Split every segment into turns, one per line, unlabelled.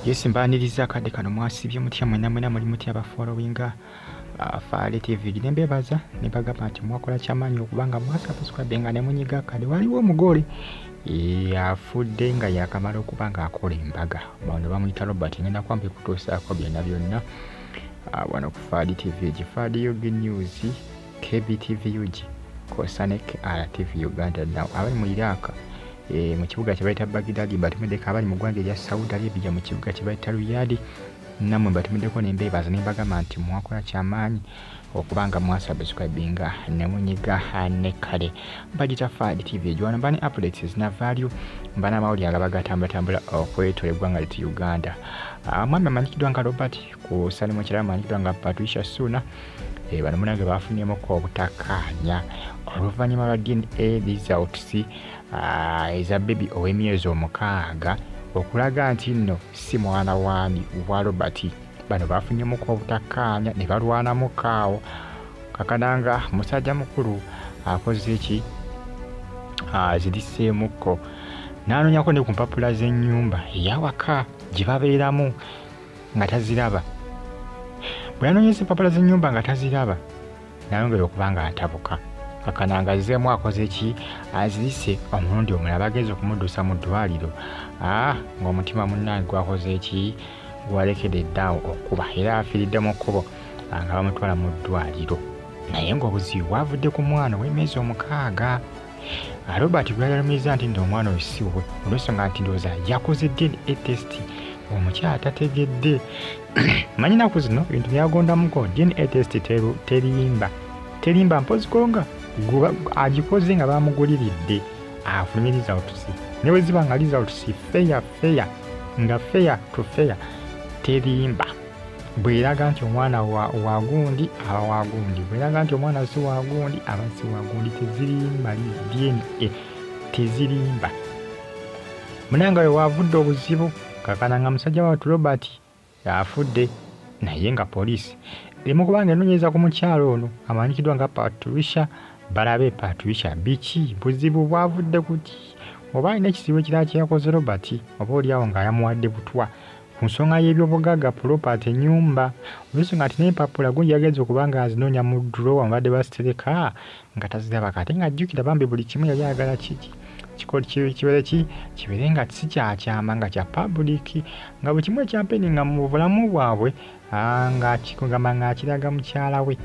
Yes, mbaniriza akadde kano mwasibye mutya mwena muli mutya abafollowinga Faale TV ne mbebaza ne bagamba nti mwakola kyamaanyi okubanga mwasubscribe nga ne munyiga akadde. Waliwo omugole afudde nga yakamala okuba nga akola embaga. Bano bamuyita Robert, ngenda kwambi kutuusaako byonna wano ku Faale TV, Faale UG News, KBTV UG, Kosanek RTV Uganda. Now abali mu Iraq mu kibuga kye bayita Baghdad, batumideko abali mu ggwanga erya Saudi Arabia mu kibuga kye bayita Riyadh, nammwe batumiddeko nembeebaza ne mbagamba nti mwakola kyamaanyi okubanga mwasubscribinga ne munyiga ne kale. Bagita Faale TV ejwana mbane updates zinavaayo, mbana amawulire agabagatambula okwetoola eggwanga liti Uganda. Mwami amanyikiddwa nga Robert ku Salimu Kirala amanyikiddwa nga Patricia Suna, bano munange bafunyemuko obutakkaanya oluvannyuma lwa DNA results eza baby ow'emyezi 6 okulaga nti nno si mwana waami wa Robert. Bano bafunyemuko obutakkaanya ne balwanamuko awo kakananga musajja mukulu akoze eki zirisseemuko n'anoonyako ne ku mpapula z'ennyumba eyawaka gye babeeramu nga taziraba. Bwe yanoonyeza empapula z'ennyumba nga taziraba nayongera okuba nga atabuka kakananga azzeemu akoze eki azirisse omulundi omulala bageze okumuddusa mu ddwaliro ng'omutima munnange gwakoze eki gwalekeredde awo okuba era afiiridde mu kkubo nga bamutwala mu ddwaliro. Naye ng'obuzibu bwavudde ku mwana ow'emyezi 6. Robert gwe yalumiriza nti nti omwana oyo si we olw'ensonga nti ndowooza yakoze DNA test omukyala tategedde. Manyi nnaku zino ebintu byagondamuko, DNA test terimba mpozikonga agikoze nga bamuguliridde afulumiriza otusi ne bwe ziba nga results fair nga fair to fair terimba. Bweraga nti omwana wagundi aba wagundi, bweraga nti omwana si wagundi aba si wagundi, tezirimba DNA tezirimba. Munanga we wavudde obuzibu kakananga musajja watu Robert afudde, naye nga poliisi emu kubanga enoonyeza ku mukyalo ono amanyikiddwa nga Patricia. Balabe Patricia biki buzibu bwavudde kuti, oba alina ekizibu ekirala kyeyakoze Robert, oba oliawo ng'ayamuwadde butwa ku nsonga y'ebyobugagga property ennyumba. Olw'ensonga nti n'empapula gundi yageze okuba nga azinoonya mu drawer mbadde basitereka nga taziraba kate ng'ajjukira bambi buli kimu yali ayagala kibeere nga si kyakyama nga kya public, nga buli kimu ekyampeni nga mu bulamu bwabwe ng'akigamba ng'akiraga mukyala we,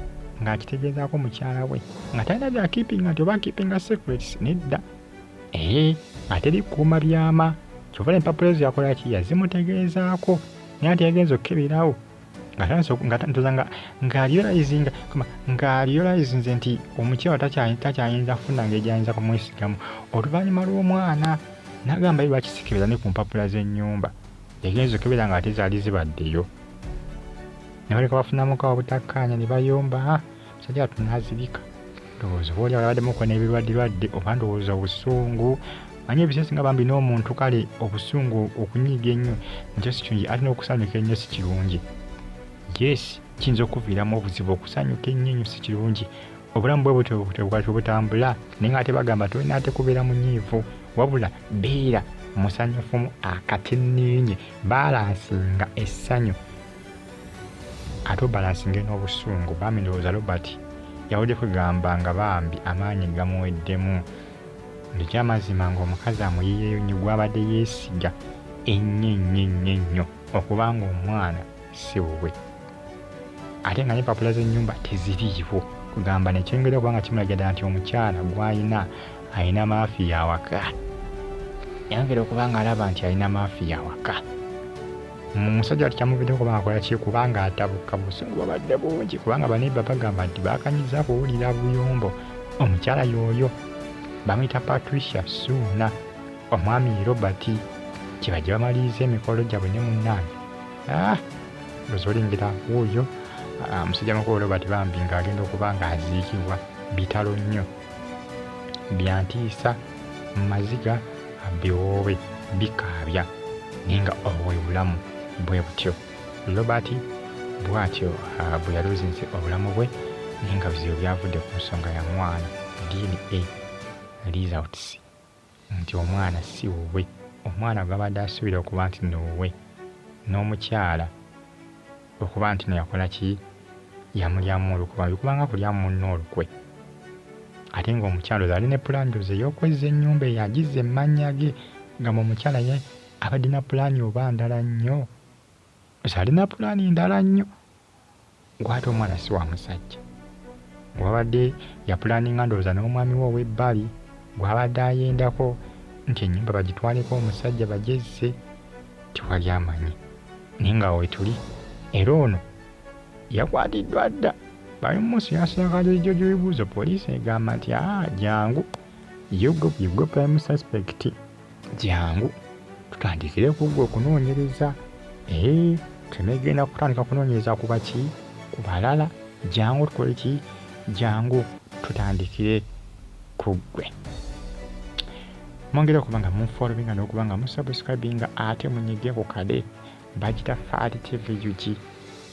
ng'akitegeezaako mukyala we nga talina bya keeping nti oba keeping secrets nedda. Ateri kuuma byama kyova empapula ezo yakola ki yazimutegeezaako naye ati yagenza okkeberawo ng'aliolayizinze nti omukyala takyayinza kufuna ngeri gyayinza kumwesigamu. Oluvannyuma lw'omwana n'agamba ye lwakisikiriza ne ku mpapula z'ennyumba yagenza okkebera nga ate zaali zibaddeyo ne baleka bafunamuko obutakkaanya ne bayomba musajja tunazirika. Ndowooza oba oli alabaddemukko n'ebirwadde oba ndowooza obusungu. Manyi ebiseera singa bambi n'omuntu kale obusungu okunyiiga ennyo nakyo si kirungi, ate n'okusanyuka ennyo si kirungi. Yes, kiyinza okuviiramu obuzibu okusanyuka ennyo si kirungi. Obulamu bwe butyo butambula naye nga ate bagamba tolina ate kubeera munyiivu wabula beera musanyufu akatenniinye, balansinga essanyu ate obalansinge n'obusungu. Bambi ndowooza Robert yawudde kwegamba nga bambi amaanyi gamuweddemu. Ekyamazima ng'omukazi amuyiyeyo nnyo gw'abadde yeesiga ennyo okubanga omwana si wuwe, ate nga n'empapula z'ennyumba teziriiwo kugamba nekyengera okubanga kimulaga ddala nti omukyala gw'alina alina maafiya awaka. Yongera okubanga alaba nti alina maafiya awaka. Musajja ati kyamuviddeko kubanga akola ki, kubanga atabuka busungu babadde bungi kubanga baneiba bagamba nti bakanyiza kuwulira buyombo. Omukyala y'oyo bamuyita Patricia Suna, omwami Robert kyebajja bamaliriza emikolo gyabwe ne munnange. Olengera oyo musajja mukulu Robert bambi ng'agenda okuba ng'aziikibwa bitalo nnyo bya Ntiisa mu maziga biwoobe bikaabya naye nga obwe bulamu bwe butyo. Robert bw'atyo bwe yaluzinze obulamu bwe naye nga bizibu byavudde ku nsonga ya mwana DNA results nti omwana si wuwe, omwana gwabadde asuubira okuba nti nowuwe n'omukyala okuba nti no yakola ki, yamulyamu olukwe, kubanga kulyamu munno olukwe. Ate ng'omukyala oyo ali ne pulaani ey'okwezza ennyumba eyo agizza emmanya ge, nga omukyala ye abadde na pulaani oba ndala nnyo, alina pulaani ndala nnyo. Gw'ate omwana si wa musajja, gw'abadde yapulaaninga ndowooza n'omwami we ow'ebbali, gw'abadde ayendako nti ennyumba bagitwaleko omusajja bagezze, tewali amanyi. Naye nga weetuli era ono yakwatiddwa dda. Bayimusiyansiyakalijo gy'ebibuuzo, poliisi egamba nti jangu yegwe prime suspect, jangu tutandikire ku gwe okunoonyereza. Tunegenda kutandika kunoonyereza ku baki, ku balala. Jangu tukole ki, jangu tutandikire ku gwe. Mwongere okuba nga munfollowinga n'okuba nga musubscribinga ate munyige ku kade bagita Fadi TV UG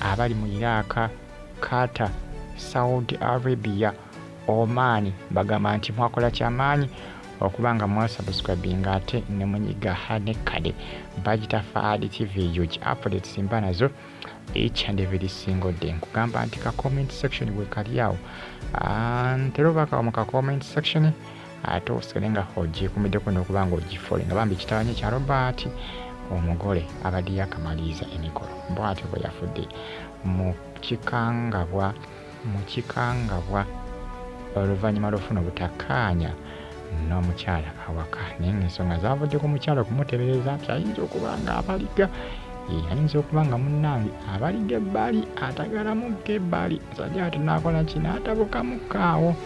abali mu Iraq, Qatar, Saudi Arabia, Oman. Bagamba nti mwakola kyamaanyi okuba nga mwasubscribinga ate ne munyiga ne kade bagita Fadi TV UG. Updates simba nazo each and every single day. Nkugamba nti ka comment section we kali awo, ntero baka mu ka comment section ate osigale nga ogikumiddeko n'okuba nga ogifole nga bambi kitabanye kya Robert omugole abadde yakamaliza emikolo. Bw'atyo bwe yafudde mu kikangabwa oluvannyuma lw'ofuna obutakkaanya n'omukyala awaka. Naye ng'ensonga zavudde ku mukyala okumutereereza nti ayinza okuba nga abaliga, ayinza okuba nga munnange abaliga ebbali atagalamugga ebbali, nsajja ate n'akola ki, n'atabukamukaawo.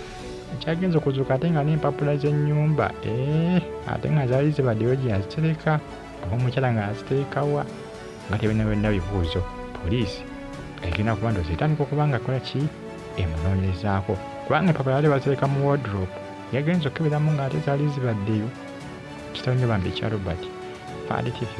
Ekyagenza okuzuuka ate nga n'empapula z'ennyumba ate nga zaali zibaddeyo gye yazitereka, oba omukyala nga yaziteekawa, nga tebinabyenna bibuuzo. Poliisi egenda kuba ndowooza etandika okuba nga akola ki, emunoonyerezaako, kubanga empapula yali bazitereka mu wardrobe, yagenza okukeberamu ng'ate zaali zibaddeyo. Kitalo nnyo bambi ekya Robert Fadi TV.